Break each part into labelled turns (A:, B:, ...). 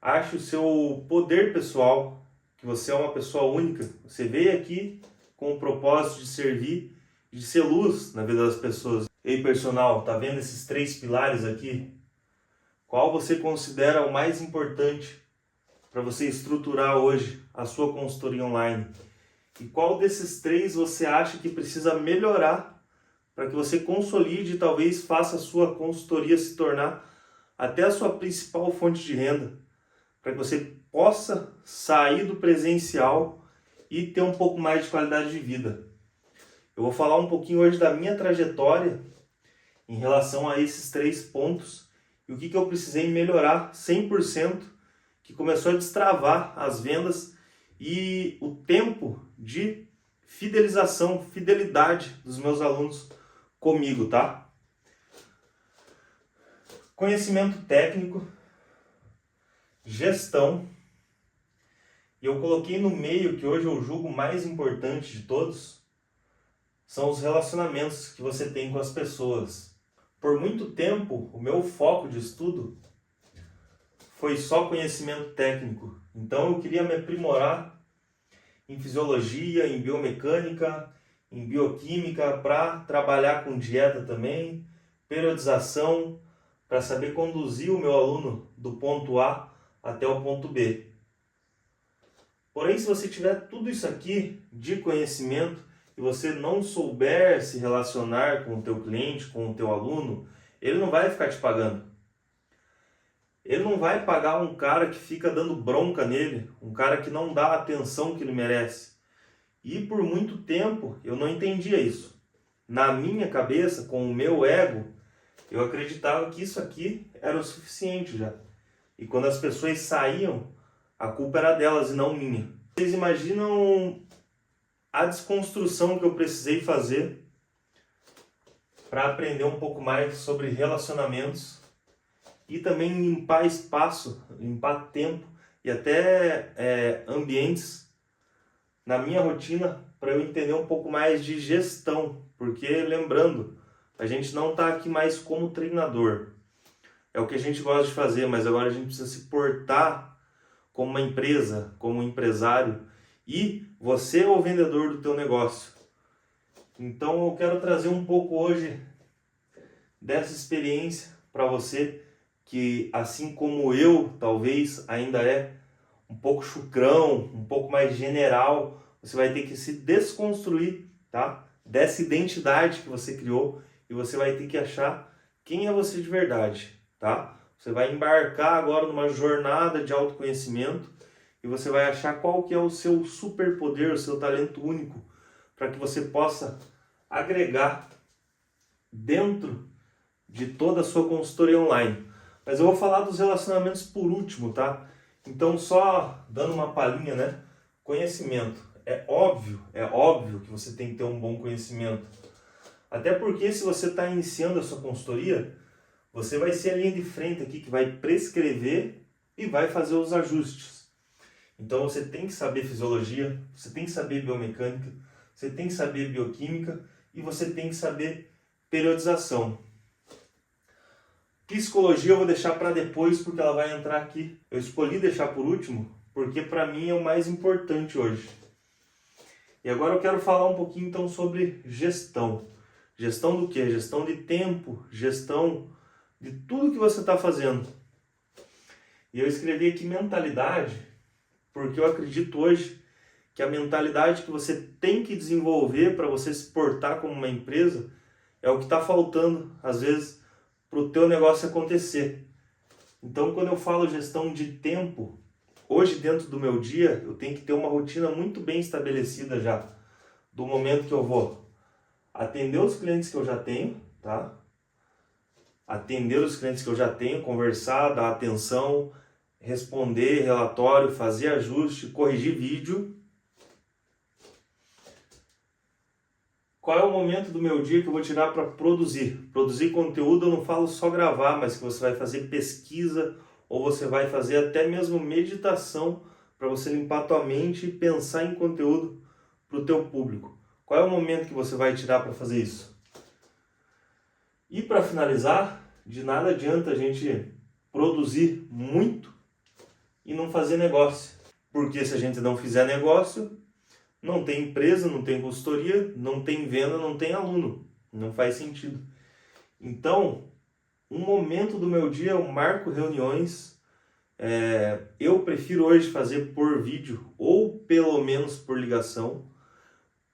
A: Ache o seu poder pessoal, que você é uma pessoa única. Você veio aqui com o propósito de servir, de ser luz na vida das pessoas. Ei, personal, tá vendo esses 3 pilares aqui? Qual você considera o mais importante para você estruturar hoje a sua consultoria online? E qual desses 3 você acha que precisa melhorar para que você consolide e talvez faça a sua consultoria se tornar até a sua principal fonte de renda? Para que você possa sair do presencial e ter um pouco mais de qualidade de vida. Eu vou falar um pouquinho hoje da minha trajetória em relação a esses 3 pontos e o que eu precisei melhorar 100%, que começou a destravar as vendas e o tempo de fidelização, fidelidade dos meus alunos comigo, tá? Conhecimento técnico, gestão, e eu coloquei no meio, que hoje eu julgo mais importante de todos, são os relacionamentos que você tem com as pessoas. Por muito tempo, o meu foco de estudo foi só conhecimento técnico. Então eu queria me aprimorar em fisiologia, em biomecânica, em bioquímica, para trabalhar com dieta também, periodização, para saber conduzir o meu aluno do ponto A até o ponto B. Porém, se você tiver tudo isso aqui de conhecimento e você não souber se relacionar com o teu cliente, com o teu aluno, ele não vai ficar te pagando. Ele não vai pagar um cara que fica dando bronca nele, um cara que não dá a atenção que ele merece. E por muito tempo eu não entendia isso. Na minha cabeça, com o meu ego, eu acreditava que isso aqui era o suficiente já. E quando as pessoas saíam, a culpa era delas e não minha. Vocês imaginam a desconstrução que eu precisei fazer para aprender um pouco mais sobre relacionamentos e também limpar espaço, limpar tempo e até ambientes na minha rotina para eu entender um pouco mais de gestão. Porque, lembrando, a gente não está aqui mais como treinador. É o que a gente gosta de fazer, mas agora a gente precisa se portar como uma empresa, como um empresário, e você é o vendedor do teu negócio. Então eu quero trazer um pouco hoje dessa experiência para você, que assim como eu, talvez ainda é um pouco chucrão, um pouco mais general, você vai ter que se desconstruir, tá? Dessa identidade que você criou, e você vai ter que achar quem é você de verdade, tá? Você vai embarcar agora numa jornada de autoconhecimento e você vai achar qual que é o seu superpoder, o seu talento único, para que você possa agregar dentro de toda a sua consultoria online. Mas eu vou falar dos relacionamentos por último, tá? Então, só dando uma palhinha, né? Conhecimento. É óbvio que você tem que ter um bom conhecimento. Até porque se você está iniciando a sua consultoria, você vai ser a linha de frente aqui que vai prescrever e vai fazer os ajustes. Então você tem que saber fisiologia, você tem que saber biomecânica, você tem que saber bioquímica e você tem que saber periodização. Psicologia eu vou deixar para depois porque ela vai entrar aqui. Eu escolhi deixar por último porque para mim é o mais importante hoje. E agora eu quero falar um pouquinho então sobre gestão. Gestão do quê? Gestão de tempo, gestão de tudo que você está fazendo. E eu escrevi aqui mentalidade, porque eu acredito hoje que a mentalidade que você tem que desenvolver para você se portar como uma empresa é o que está faltando, às vezes, para o teu negócio acontecer. Então, quando eu falo gestão de tempo, hoje dentro do meu dia, eu tenho que ter uma rotina muito bem estabelecida já, do momento que eu vou atender os clientes que eu já tenho, tá? Atender os clientes que eu já tenho, conversar, dar atenção, responder relatório, fazer ajuste, corrigir vídeo. Qual é o momento do meu dia que eu vou tirar para produzir? Produzir conteúdo eu não falo só gravar, mas que você vai fazer pesquisa ou você vai fazer até mesmo meditação para você limpar a tua mente e pensar em conteúdo para o teu público. Qual é o momento que você vai tirar para fazer isso? E para finalizar, de nada adianta a gente produzir muito e não fazer negócio. Porque se a gente não fizer negócio, não tem empresa, não tem consultoria, não tem venda, não tem aluno. Não faz sentido. Então, um momento do meu dia eu marco reuniões. Eu prefiro hoje fazer por vídeo ou pelo menos por ligação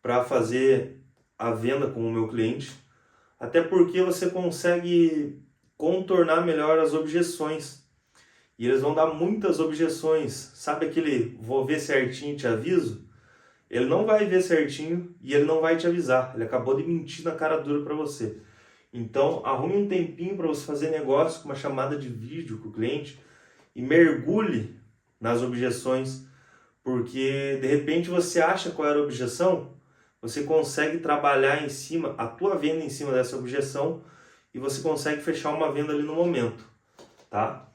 A: para fazer a venda com o meu cliente. Até porque você consegue contornar melhor as objeções. E eles vão dar muitas objeções. Sabe aquele vou ver certinho e te aviso? Ele não vai ver certinho e ele não vai te avisar. Ele acabou de mentir na cara dura para você. Então, arrume um tempinho para você fazer negócio com uma chamada de vídeo com o cliente e mergulhe nas objeções, porque de repente você acha qual era a objeção, você consegue trabalhar em cima, a tua venda em cima dessa objeção e você consegue fechar uma venda ali no momento, tá?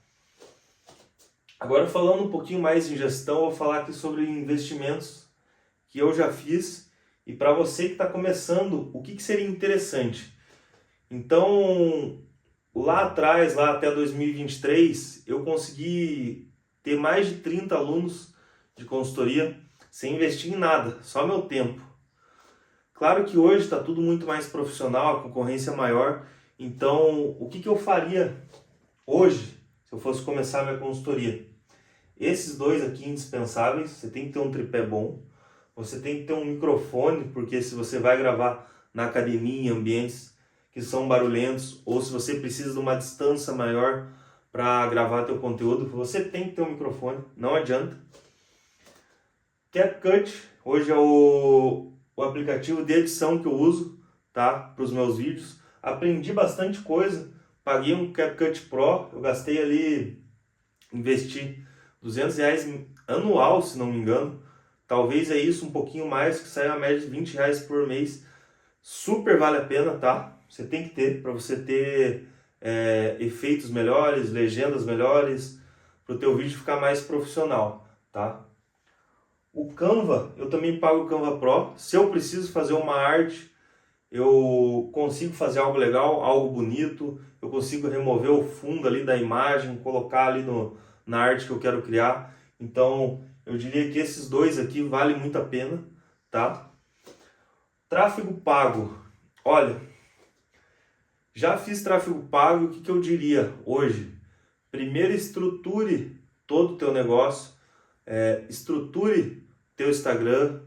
A: Agora falando um pouquinho mais em gestão, eu vou falar aqui sobre investimentos que eu já fiz e para você que está começando, o que seria interessante? Então, lá atrás, lá até 2023, eu consegui ter mais de 30 alunos de consultoria sem investir em nada, só meu tempo. Claro que hoje está tudo muito mais profissional, a concorrência é maior, então o que eu faria hoje se eu fosse começar a minha consultoria? Esses dois aqui indispensáveis, você tem que ter um tripé bom, você tem que ter um microfone, porque se você vai gravar na academia, em ambientes que são barulhentos, ou se você precisa de uma distância maior para gravar teu conteúdo, você tem que ter um microfone, não adianta. CapCut, hoje é o aplicativo de edição que eu uso, tá, para os meus vídeos. Aprendi bastante coisa, paguei um CapCut Pro, eu gastei ali, investi R$200 anual, se não me engano. Talvez é isso, um pouquinho mais, que sai a média de R$20 por mês. Super vale a pena, tá? Você tem que ter, para você ter efeitos melhores, legendas melhores, para o teu vídeo ficar mais profissional, tá? O Canva, eu também pago o Canva Pro. Se eu preciso fazer uma arte, eu consigo fazer algo legal, algo bonito, eu consigo remover o fundo ali da imagem, colocar ali na arte que eu quero criar. Então, eu diria que esses dois aqui valem muito a pena, tá? Tráfego pago. Olha, já fiz tráfego pago, o que eu diria hoje? Primeiro, estruture todo o teu negócio, estruture teu Instagram,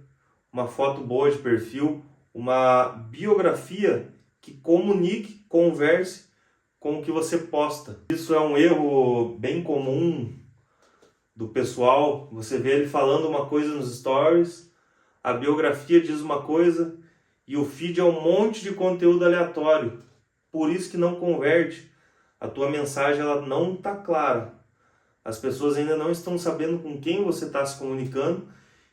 A: uma foto boa de perfil, uma biografia que comunique, converse com o que você posta. Isso é um erro bem comum do pessoal. Você vê ele falando uma coisa nos stories, a biografia diz uma coisa e o feed é um monte de conteúdo aleatório. Por isso que não converte. A tua mensagem ela não está clara. As pessoas ainda não estão sabendo com quem você está se comunicando,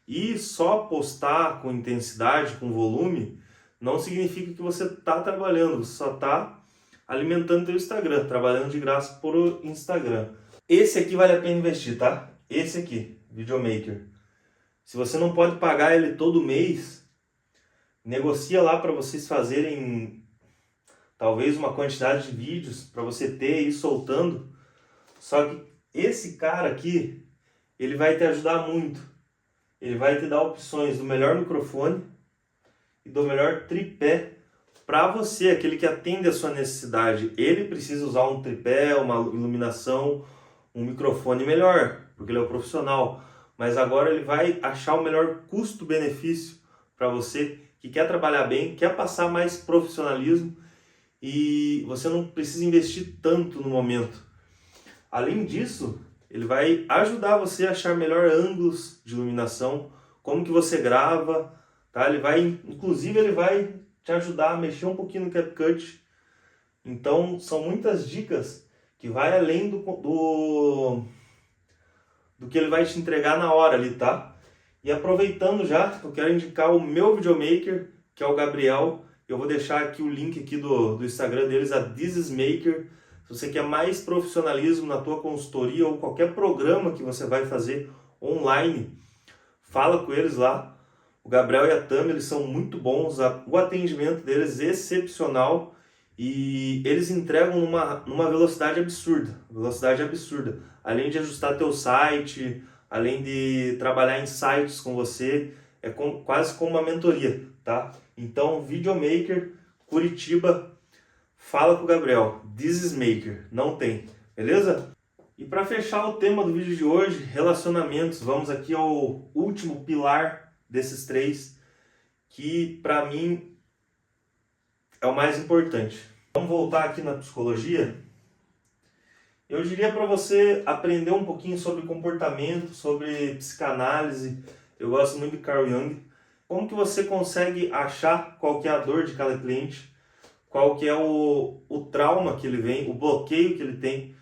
A: e só postar com intensidade, com volume, não significa que você está trabalhando, você só está alimentando teu Instagram, trabalhando de graça por Instagram. Esse aqui vale a pena investir, tá? Esse aqui, Videomaker. Se você não pode pagar ele todo mês, negocia lá para vocês fazerem talvez uma quantidade de vídeos para você ter e ir soltando. Só que esse cara aqui, ele vai te ajudar muito. Ele vai te dar opções do melhor microfone e do melhor tripé para você, aquele que atende a sua necessidade. Ele precisa usar um tripé, uma iluminação, um microfone melhor, porque ele é um profissional. Mas agora ele vai achar o melhor custo-benefício para você que quer trabalhar bem, quer passar mais profissionalismo e você não precisa investir tanto no momento. Além disso, ele vai ajudar você a achar melhor ângulos de iluminação, como que você grava, tá? Inclusive ele vai te ajudar a mexer um pouquinho no CapCut. Então são muitas dicas que vai além do que ele vai te entregar na hora ali, tá? E aproveitando já, eu quero indicar o meu videomaker, que é o Gabriel. Eu vou deixar aqui o link aqui do Instagram deles, a This is Maker. Se você quer mais profissionalismo na tua consultoria ou qualquer programa que você vai fazer online, fala com eles lá. O Gabriel e a Tami, eles são muito bons, o atendimento deles é excepcional e eles entregam numa velocidade absurda, além de ajustar teu site, além de trabalhar insights com você, é quase como uma mentoria, tá? Então, Videomaker, Curitiba, fala com o Gabriel, This is Maker, não tem, beleza? E para fechar o tema do vídeo de hoje, relacionamentos, vamos aqui ao último pilar desses três, que para mim é o mais importante. Vamos voltar aqui na psicologia. Eu diria para você aprender um pouquinho sobre comportamento, sobre psicanálise. Eu gosto muito de Carl Jung. Como que você consegue achar qual que é a dor de cada cliente, qual que é o trauma que ele vem, o bloqueio que ele tem,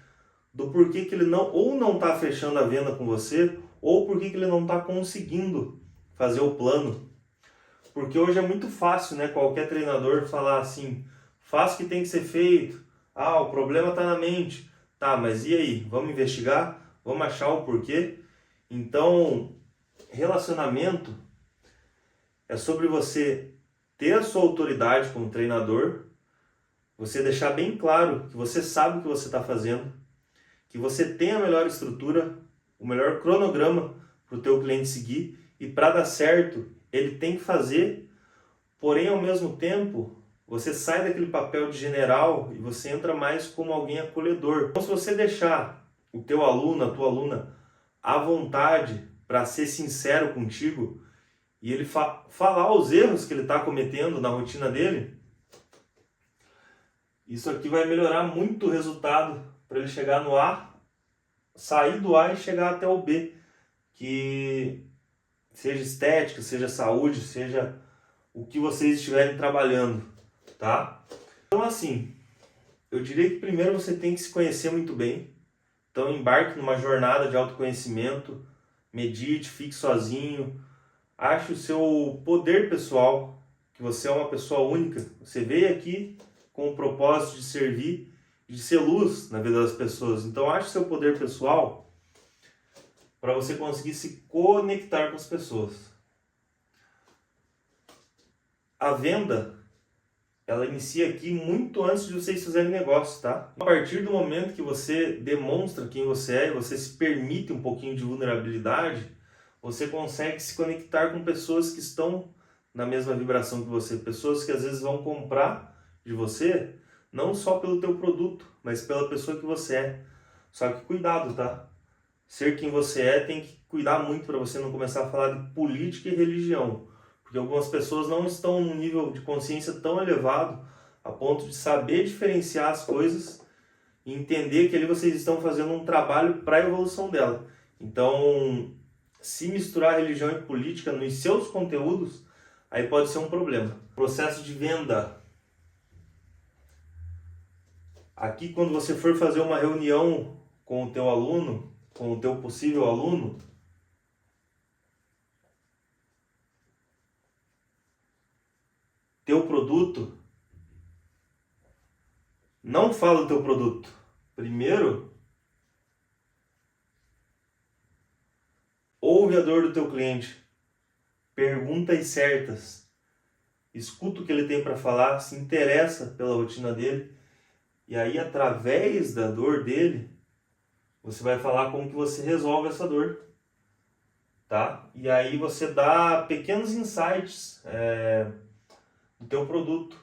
A: do porquê que ele não está fechando a venda com você, ou porquê que ele não está conseguindo fazer o plano. Porque hoje é muito fácil, né? Qualquer treinador falar assim, faz o que tem que ser feito, o problema está na mente. Tá, mas e aí? Vamos investigar? Vamos achar o porquê? Então, relacionamento é sobre você ter a sua autoridade como treinador, você deixar bem claro que você sabe o que você está fazendo, que você tem a melhor estrutura, o melhor cronograma para o teu cliente seguir, e para dar certo, ele tem que fazer, porém, ao mesmo tempo, você sai daquele papel de general e você entra mais como alguém acolhedor. Então, se você deixar o teu aluno, a tua aluna, à vontade para ser sincero contigo e ele falar os erros que ele está cometendo na rotina dele, isso aqui vai melhorar muito o resultado para ele chegar no A, sair do A e chegar até o B, que seja estética, seja saúde, seja o que vocês estiverem trabalhando. Tá? Então assim, eu diria que primeiro você tem que se conhecer muito bem. Então embarque numa jornada de autoconhecimento, medite, fique sozinho, ache o seu poder pessoal, que você é uma pessoa única. Você veio aqui com o propósito de servir, de ser luz na vida das pessoas. Então ache o seu poder pessoal para você conseguir se conectar com as pessoas. A venda, ela inicia aqui muito antes de vocês fazerem negócio, tá? A partir do momento que você demonstra quem você é, você se permite um pouquinho de vulnerabilidade, você consegue se conectar com pessoas que estão na mesma vibração que você, pessoas que às vezes vão comprar de você, não só pelo teu produto, mas pela pessoa que você é. Só que cuidado, tá? Ser quem você é tem que cuidar muito para você não começar a falar de política e religião. Porque algumas pessoas não estão num nível de consciência tão elevado a ponto de saber diferenciar as coisas e entender que ali vocês estão fazendo um trabalho para a evolução dela. Então, se misturar religião e política nos seus conteúdos, aí pode ser um problema. Processo de venda. Aqui, quando você for fazer uma reunião com o teu aluno, com o teu possível aluno, teu produto, não fala do teu produto. Primeiro, ouve a dor do teu cliente. Perguntas certas. Escuta o que ele tem para falar, se interessa pela rotina dele. E aí, através da dor dele, você vai falar como que você resolve essa dor. Tá? E aí você dá pequenos insights do teu produto.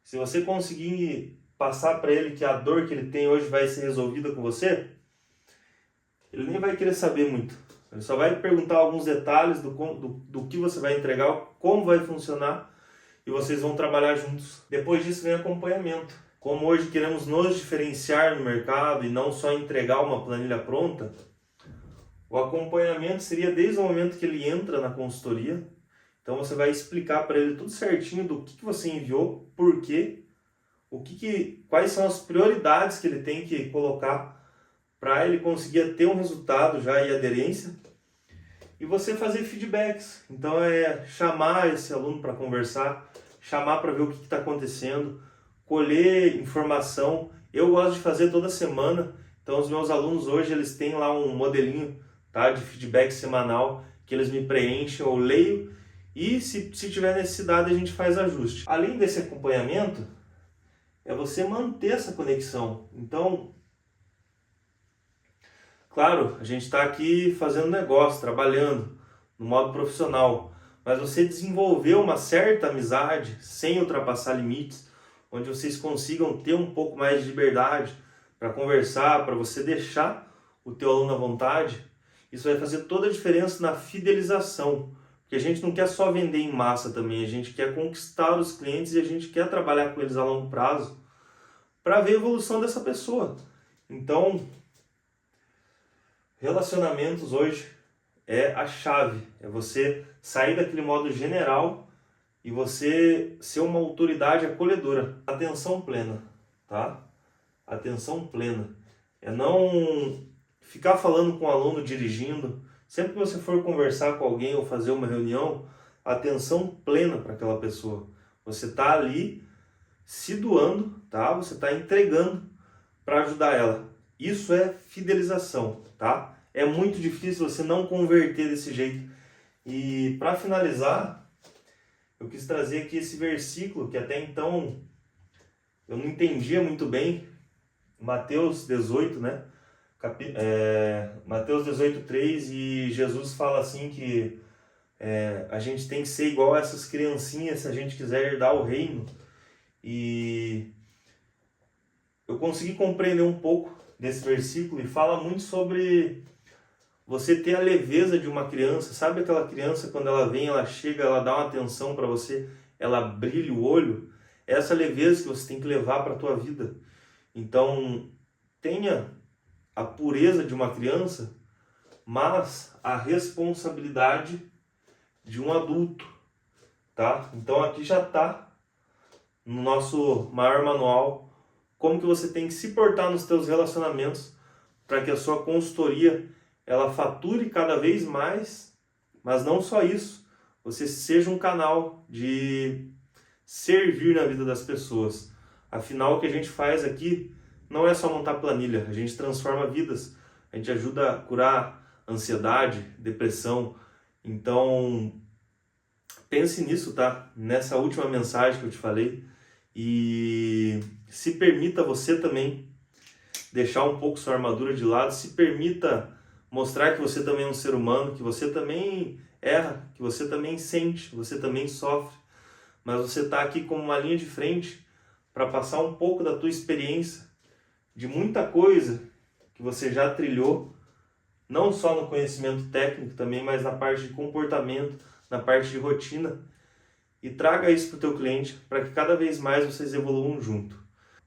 A: Se você conseguir passar para ele que a dor que ele tem hoje vai ser resolvida com você, ele nem vai querer saber muito. Ele só vai perguntar alguns detalhes do que você vai entregar, como vai funcionar, e vocês vão trabalhar juntos. Depois disso vem acompanhamento. Como hoje queremos nos diferenciar no mercado e não só entregar uma planilha pronta, o acompanhamento seria desde o momento que ele entra na consultoria. Então você vai explicar para ele tudo certinho do que você enviou, por quê, quais são as prioridades que ele tem que colocar para ele conseguir ter um resultado já e aderência. E você fazer feedbacks. Então é chamar esse aluno para conversar, chamar para ver o que está acontecendo, colher informação. Eu gosto de fazer toda semana. Então os meus alunos hoje eles têm lá um modelinho, tá, de feedback semanal que eles me preenchem, eu leio e se tiver necessidade a gente faz ajuste. Além desse acompanhamento, é você manter essa conexão. Então, Claro, a gente está aqui fazendo negócio, trabalhando no modo profissional, mas você desenvolveu uma certa amizade sem ultrapassar limites, onde vocês consigam ter um pouco mais de liberdade para conversar, para você deixar o teu aluno à vontade. Isso vai fazer toda a diferença na fidelização, porque a gente não quer só vender em massa também, a gente quer conquistar os clientes e a gente quer trabalhar com eles a longo prazo para ver a evolução dessa pessoa. Então, relacionamentos hoje é a chave, é você sair daquele modo general e você ser uma autoridade acolhedora. Atenção plena, tá? Atenção plena. É não ficar falando com o aluno dirigindo. Sempre que você for conversar com alguém ou fazer uma reunião, atenção plena para aquela pessoa. Você está ali se doando, tá? Você está entregando para ajudar ela. Isso é fidelização, tá? É muito difícil você não converter desse jeito. E para finalizar, eu quis trazer aqui esse versículo que até então eu não entendia muito bem. Mateus 18, né? Mateus 18:3, e Jesus fala assim que a gente tem que ser igual a essas criancinhas se a gente quiser herdar o reino. E eu consegui compreender um pouco desse versículo e fala muito sobre você ter a leveza de uma criança. Sabe aquela criança quando ela vem, ela chega, ela dá uma atenção para você, ela brilha o olho? É essa leveza que você tem que levar para a tua vida. Então, tenha a pureza de uma criança, mas a responsabilidade de um adulto, tá? Então aqui já está no nosso maior manual como que você tem que se portar nos teus relacionamentos para que a sua consultoria ela fature cada vez mais, mas não só isso, você seja um canal de servir na vida das pessoas. Afinal, o que a gente faz aqui não é só montar planilha, a gente transforma vidas, a gente ajuda a curar ansiedade, depressão. Então, pense nisso, tá? Nessa última mensagem que eu te falei, e se permita você também deixar um pouco sua armadura de lado, se permita mostrar que você também é um ser humano, que você também erra, que você também sente, você também sofre, mas você está aqui como uma linha de frente para passar um pouco da tua experiência, de muita coisa que você já trilhou, não só no conhecimento técnico também, mas na parte de comportamento, na parte de rotina, e traga isso para o teu cliente para que cada vez mais vocês evoluam junto.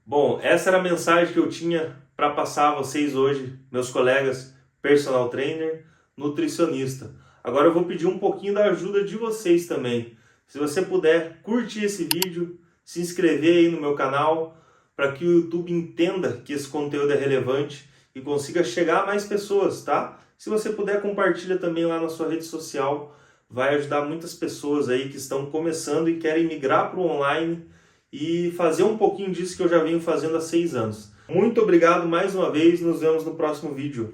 A: Bom, essa era a mensagem que eu tinha para passar a vocês hoje, meus colegas personal trainer, nutricionista. Agora eu vou pedir um pouquinho da ajuda de vocês também. Se você puder, curtir esse vídeo, se inscrever aí no meu canal, para que o YouTube entenda que esse conteúdo é relevante e consiga chegar a mais pessoas, tá? Se você puder, compartilha também lá na sua rede social, vai ajudar muitas pessoas aí que estão começando e querem migrar para o online e fazer um pouquinho disso que eu já venho fazendo há 6 anos. Muito obrigado mais uma vez, nos vemos no próximo vídeo.